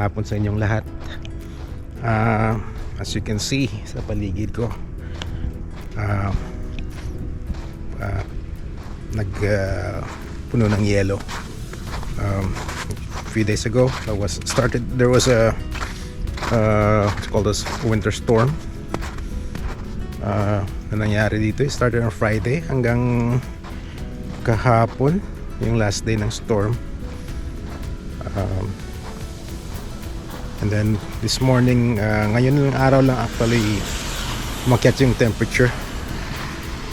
hapon sa inyong lahat. As you can see sa paligid ko, puno ng yelo. A few days ago there was a what's called a winter storm na nangyari dito. It started on Friday hanggang kahapon, yung last day ng storm. And then this morning, ngayon lang araw lang actually umakyat yung temperature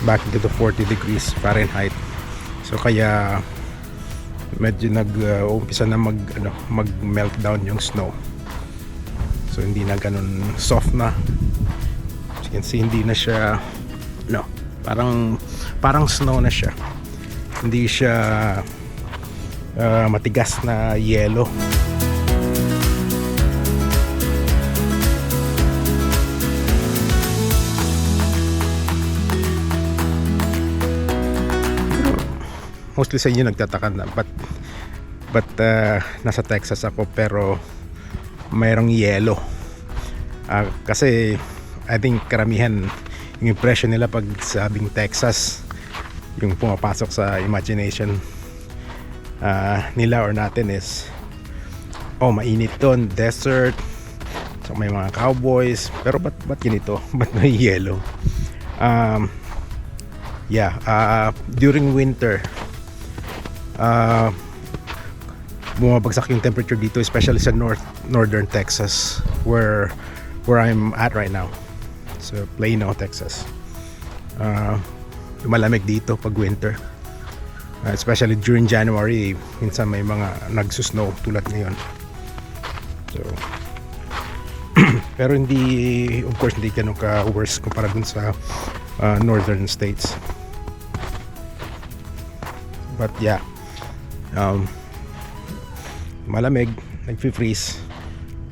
back into the 40 degrees Fahrenheit. So kaya medyo nag-umpisa na mag-melt down yung snow. So hindi na ganun soft na. As you can see, hindi na siya parang snow na siya. Hindi siya matigas na yelo. Mostly sa inyo nagtataka na but nasa Texas ako pero mayroong yelo. Kasi I think karamihan yung impression nila pag sabing Texas, yung pumapasok sa imagination nila or natin is mainit doon, desert, so may mga cowboys, pero ba't ganito? Ba't may yelo? During winter bumabagsak yung temperature dito, especially sa northern Texas where I'm at right now. So Plano, Texas. Malamig dito pag winter, especially during January. Minsan may mga nagsusnow tulad ngayon. So pero hindi, of course, hindi ganun ka worse kumpara dun sa northern states. But yeah, malamig, nagfi-freeze,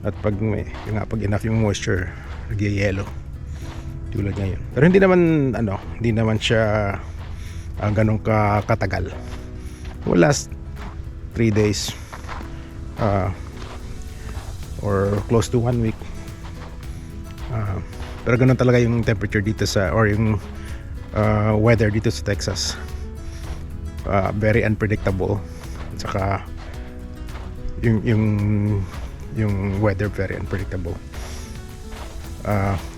at pag enough yung moisture, nagyayelo tulad ngayon. Pero hindi naman siya ganun katagal. Well, last 3 days or close to 1 week. Pero ganun talaga yung temperature dito yung weather dito sa Texas. Very unpredictable. At saka yung weather very unpredictable.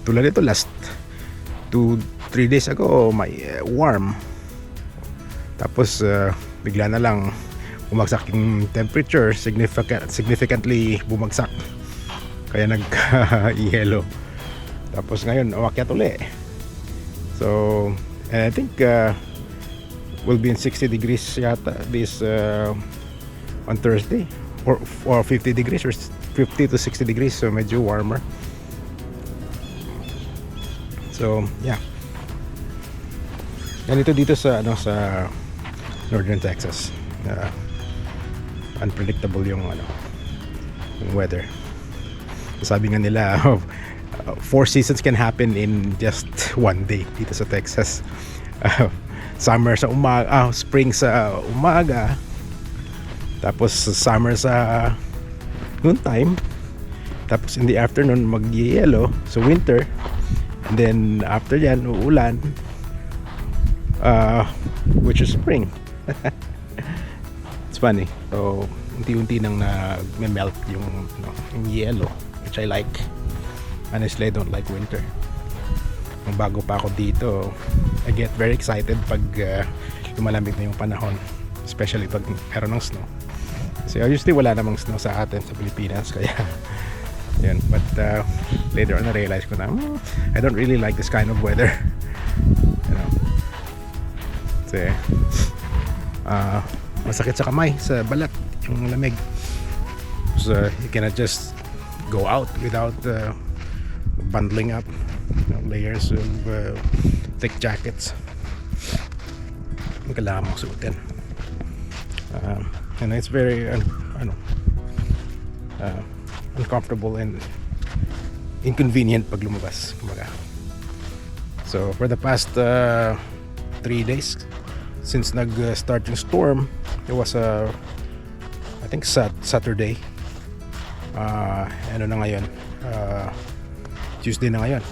Tulad ito last 2-3 days ago, may warm, tapos bigla na lang bumagsak yung temperature, significantly bumagsak, kaya nagka-yelo. Tapos ngayon umakyat uli. So and I think will be in 60 degrees yata this on Thursday, or 50 degrees or 50 to 60 degrees, so medyo warmer. So yeah, ganito dito sa northern Texas. Unpredictable yung weather. Sabi nga nila 4 seasons can happen in just one day dito sa Texas. Summer sa umaga, spring sa umaga, tapos summer sa noontime, tapos in the afternoon mag-yelo, so winter, and then after yan uulan, which is spring. It's funny. So unti-unti nang nag-melt yung yelo, which I like. Honestly, I don't like winter. Nung bago pa ako dito, I get very excited pag lumalamig na yung panahon, especially pag meron ng snow. Kasi usually wala namang snow sa atin sa Pilipinas, kaya yun. But later on I realized ko na I don't really like this kind of weather. Kasi masakit sa kamay, sa balat yung lamig. So you cannot just go out without bundling up layers of thick jackets. Kailangan mong suotin. And it's very uncomfortable and inconvenient pag lumabas. So for the past 3 days since nag-start yung storm, it was I think Saturday, ano na ngayon, Tuesday na ngayon.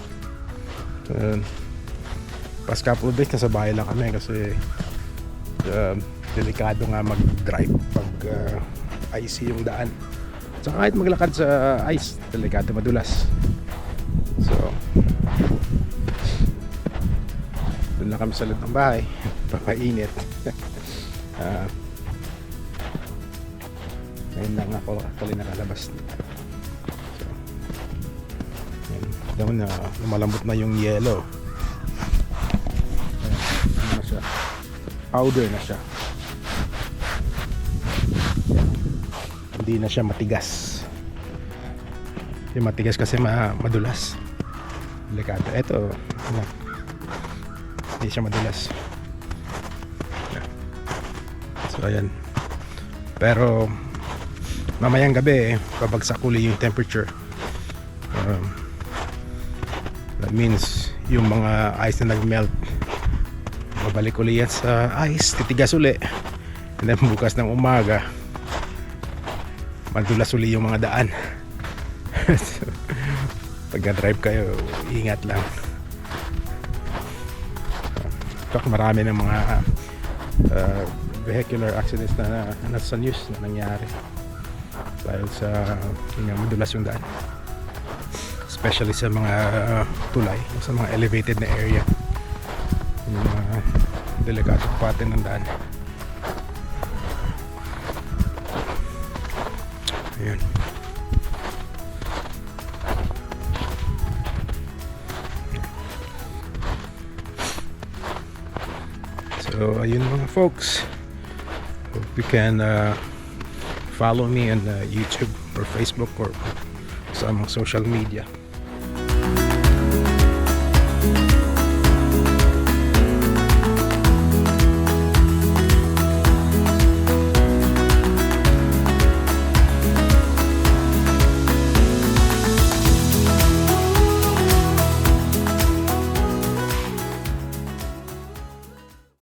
Past couple of days nasa bahay lang kami kasi delikado nga mag-drive pag icy yung daan. So kahit maglakad sa ice, delikado, madulas. So doon lang kami sa loob ng bahay, papainit. Ngayon lang ako actually nakalabas. So, yan. Doon na lumalambot na yung yellow. Ano na siya? Powder na siya. Yan. Hindi na siya matigas. Yung matigas kasi madulas. Delikado. Ito, ano, hindi siya madulas. So ayan. Pero mamayang gabi babagsak uli yung temperature. That means yung mga ice na nagmelt babalik uli yan sa ice, titigas uli, and then bukas ng umaga madulas uli yung mga daan. So, pagka drive kayo, ingat lang. Marami ng mga vehicular accidents na nasa news na nangyari dahil sa madulas yung daan, especially sa mga tulay, sa mga elevated na area, yung mga delikadong parte ng daan. Ayun. So ayun mga folks, hope you can follow me on YouTube or Facebook or sa mga social media.